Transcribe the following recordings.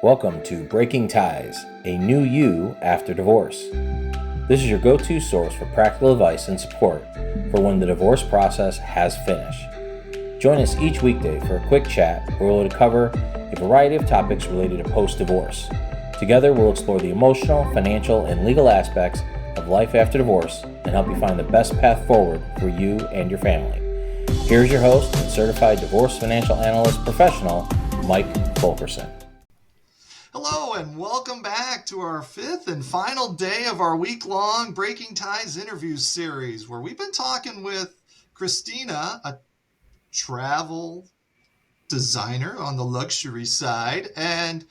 Welcome to Breaking Ties, a new you after divorce. This is your go-to source for practical advice and support for when the divorce process has finished. Join us each weekday for a quick chat where we'll cover a variety of topics related to post-divorce. Together, we'll explore the emotional, financial, and legal aspects of life after divorce and help you find the best path forward for you and your family. Here's your host and Certified Divorce Financial Analyst professional, Mike Fulkerson. Hello and welcome back to our fifth and final day of our week-long Breaking Ties interview series, where we've been talking with Kristina, a travel designer on the luxury side. And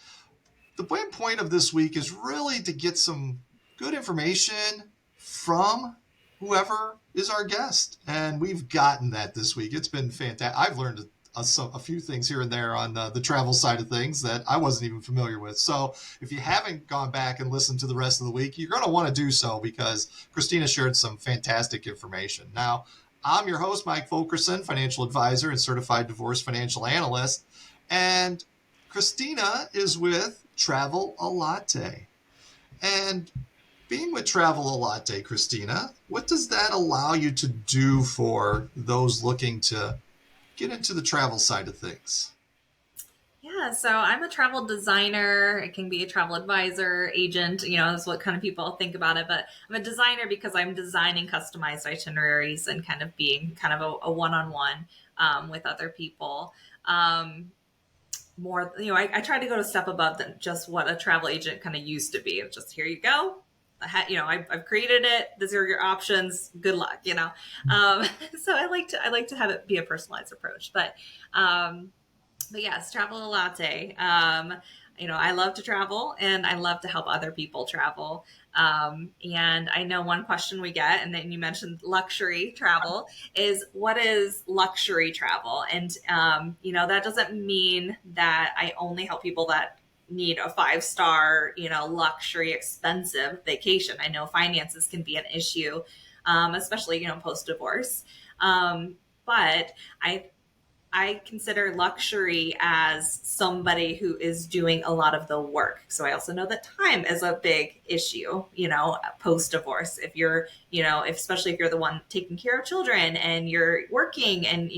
the main point of this week is really to get some good information from whoever is our guest. And we've gotten that this week. It's been fantastic. I've learned a few things here and there on the travel side of things that I wasn't even familiar with. So if you haven't gone back and listened to the rest of the week, you're going to want to do so because Kristina shared some fantastic information. Now, I'm your host, Mike Fulkerson, financial advisor and certified divorce financial analyst. And Kristina is with Travel A Latte. And being with Travel A Latte, Kristina, what does that allow you to do for those looking to get into the travel side of things? Yeah, so I'm a travel designer. It can be a travel advisor, agent, is what kind of people think about it. But I'm a designer because I'm designing customized itineraries and kind of being kind of a one-on-one with other people. I try to go a step above than just what a travel agent kind of used to be. It's just, here you go. I've created it. These are your options. Good luck, So I like to have it be a personalized approach, but yes, Travel A Latte. I love to travel and I love to help other people travel. And I know one question we get, and then you mentioned luxury travel, is what is luxury travel? And, that doesn't mean that I only help people that need a 5-star, luxury, expensive vacation. I know finances can be an issue, especially, post-divorce. But I consider luxury as somebody who is doing a lot of the work. So I also know that time is a big issue, post-divorce. If you're, especially if you're the one taking care of children and you're working and,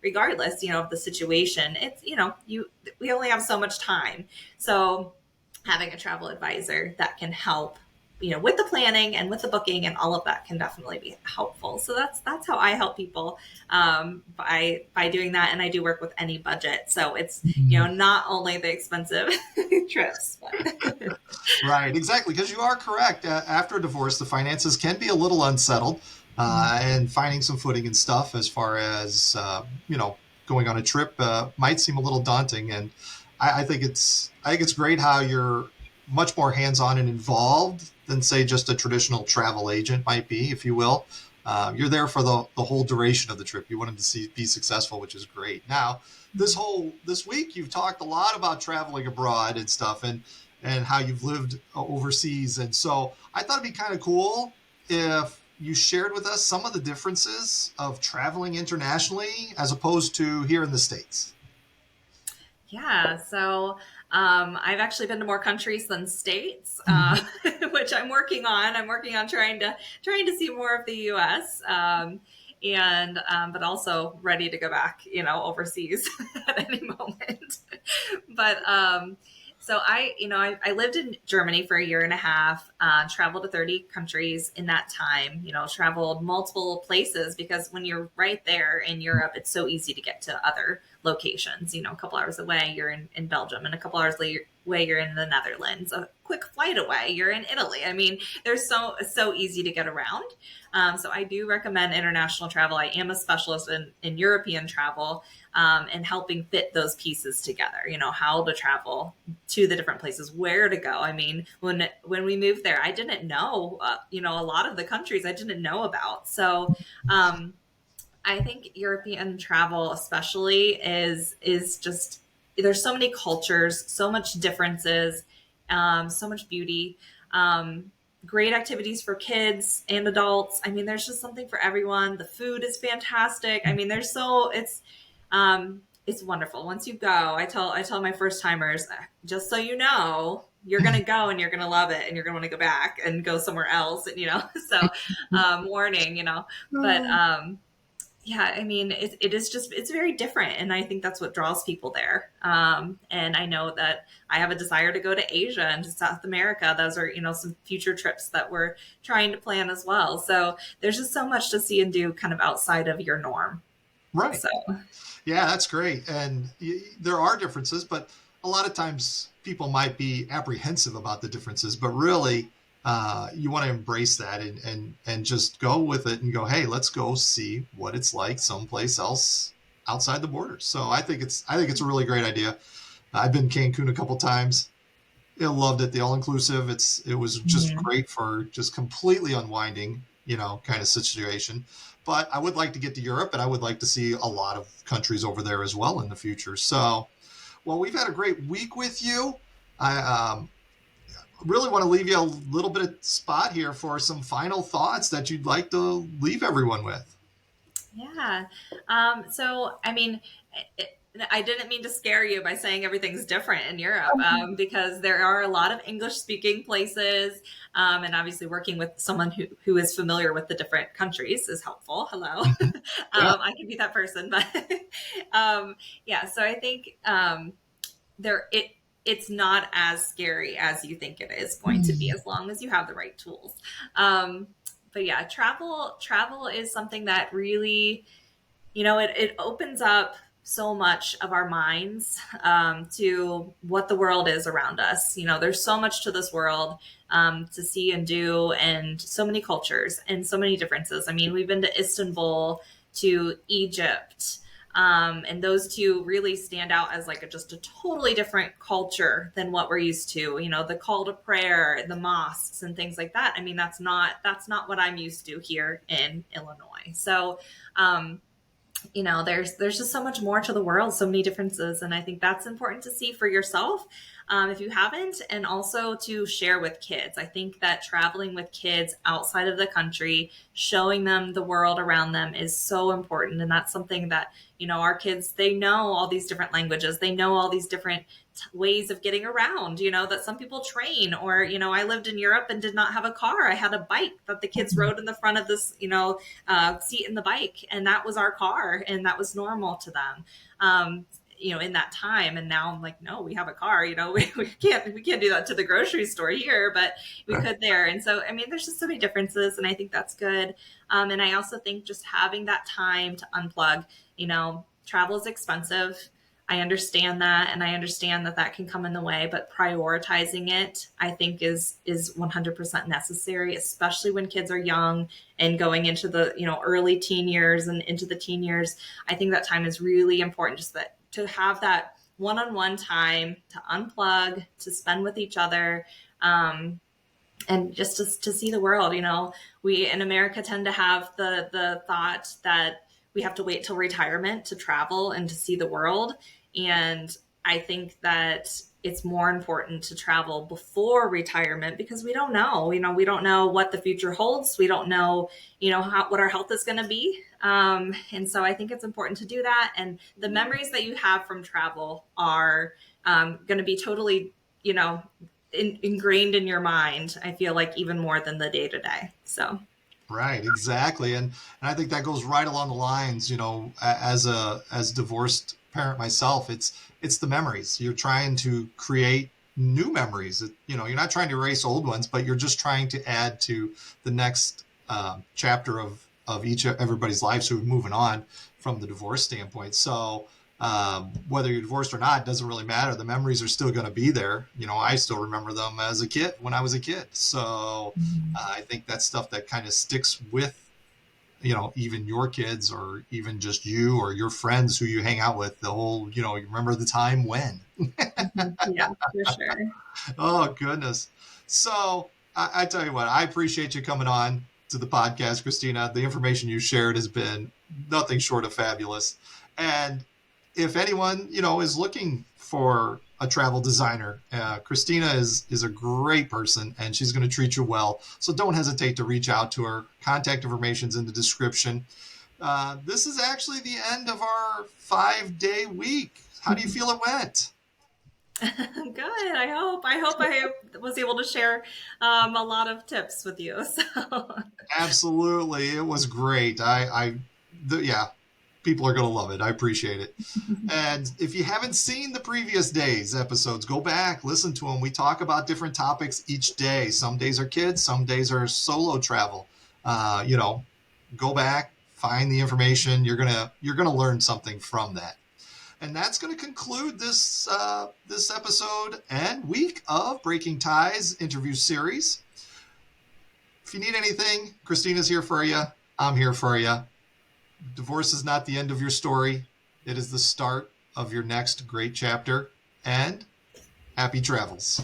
regardless, of the situation, it's, we only have so much time. So having a travel advisor that can help with the planning and with the booking and all of that can definitely be helpful. So that's how I help people by doing that. And I do work with any budget. So it's, not only the expensive trips. But. Right, exactly. Because you are correct. After a divorce, the finances can be a little unsettled and finding some footing and stuff as far as, going on a trip might seem a little daunting. And I think it's great how you're much more hands-on and involved than, say, just a traditional travel agent might be, if you will. You're there for the whole duration of the trip. You want them to be successful, which is great. Now, this week, you've talked a lot about traveling abroad and stuff and how you've lived overseas. And so I thought it'd be kind of cool if you shared with us some of the differences of traveling internationally as opposed to here in the States. Yeah, so I've actually been to more countries than states, which I'm working on. I'm working on trying to see more of the U.S. But also ready to go back, overseas at any moment. But so I lived in Germany for a year and a half, traveled to 30 countries in that time, traveled multiple places because when you're right there in Europe, it's so easy to get to other locations. A couple hours away, you're in Belgium, and a couple hours away, you're in the Netherlands. A quick flight away, you're in Italy. I mean, they're so easy to get around. So I do recommend international travel. I am a specialist in European travel and helping fit those pieces together, how to travel to the different places, where to go. I mean, when we moved there, I didn't know, a lot of the countries I didn't know about. So I think European travel especially is just, there's so many cultures, so much differences, so much beauty, great activities for kids and adults. I mean, there's just something for everyone. The food is fantastic. I mean, it's wonderful. Once you go, I tell my first timers, just so you know, you're going to go and you're going to love it and you're going to want to go back and go somewhere else. And, so, warning, but, yeah, I mean, it is just, it's very different. And I think that's what draws people there. And I know that I have a desire to go to Asia and to South America. Those are, some future trips that we're trying to plan as well. So there's just so much to see and do kind of outside of your norm. Right. So, yeah, that's great. And there are differences, but a lot of times people might be apprehensive about the differences, but really, you want to embrace that and just go with it and go, hey, let's go see what it's like someplace else outside the borders. So I think it's a really great idea. I've been Cancun a couple times. I loved it. The all-inclusive. It was just great for just completely unwinding, kind of situation. But I would like to get to Europe, and I would like to see a lot of countries over there as well in the future. So, well, we've had a great week with you. I really want to leave you a little bit of spot here for some final thoughts that you'd like to leave everyone with. Yeah. So, I mean, I didn't mean to scare you by saying everything's different in Europe, because there are a lot of English speaking places. And obviously working with someone who is familiar with the different countries is helpful. Hello. I can be that person, but, yeah. So I think, it's not as scary as you think it is going to be, as long as you have the right tools. But yeah, travel is something that really, it opens up so much of our minds, to what the world is around us. There's so much to this world, to see and do, and so many cultures and so many differences. I mean, we've been to Istanbul, to Egypt, and those two really stand out as just a totally different culture than what we're used to. The call to prayer, the mosques and things like that. I mean, that's not what I'm used to here in Illinois. So, there's just so much more to the world, so many differences. And I think that's important to see for yourself, if you haven't, and also to share with kids. I think that traveling with kids outside of the country, showing them the world around them is so important. And that's something that, our kids, they know all these different languages. They know all these different ways of getting around, that some people train, or, I lived in Europe and did not have a car. I had a bike that the kids rode in the front of this, seat in the bike. And that was our car. And that was normal to them. In that time. And now I'm like, no, we have a car, we can't do that to the grocery store here, but we could there. And so, I mean, there's just so many differences, and I think that's good. And I also think just having that time to unplug, travel is expensive. I understand that. And I understand that can come in the way, but prioritizing it, I think is 100% necessary, especially when kids are young and going into the, early teen years and into the teen years. I think that time is really important, just that to have that one-on-one time to unplug, to spend with each other, and just to see the world. We in America tend to have the thought that we have to wait till retirement to travel and to see the world. And I think that it's more important to travel before retirement, because we don't know, we don't know what the future holds. We don't know, what our health is going to be. And so I think it's important to do that. And the memories that you have from travel are going to be totally, ingrained in your mind. I feel like even more than the day to day. So. Right, exactly. And I think that goes right along the lines, as divorced parent myself, it's the memories. You're trying to create new memories. You're not trying to erase old ones, but you're just trying to add to the next chapter of everybody's life. So we're moving on from the divorce standpoint. So whether you're divorced or not, doesn't really matter. The memories are still going to be there. I still remember them as a kid, when I was a kid. So I think that's stuff that kind of sticks with, even your kids, or even just you or your friends who you hang out with. The whole, you remember the time when. Yeah, for sure. Oh, goodness. So I tell you what, I appreciate you coming on to the podcast, Kristina. The information you shared has been nothing short of fabulous. And if anyone, is looking for a travel designer, Kristina is a great person, and she's going to treat you well. So don't hesitate to reach out to her. Contact information's in the description. This is actually the end of our 5-day week. How do you feel it went? Good. I hope I was able to share a lot of tips with you. So Absolutely, it was great. Yeah, people are going to love it. I appreciate it. And if you haven't seen the previous days episodes, go back, listen to them. We talk about different topics each day. Some days are kids, some days are solo travel. Go back, find the information. You're gonna learn something from that. And that's going to conclude this episode and week of Breaking Ties interview series. If you need anything, Kristina's here for you. I'm here for you. Divorce is not the end of your story. It is the start of your next great chapter. And happy travels.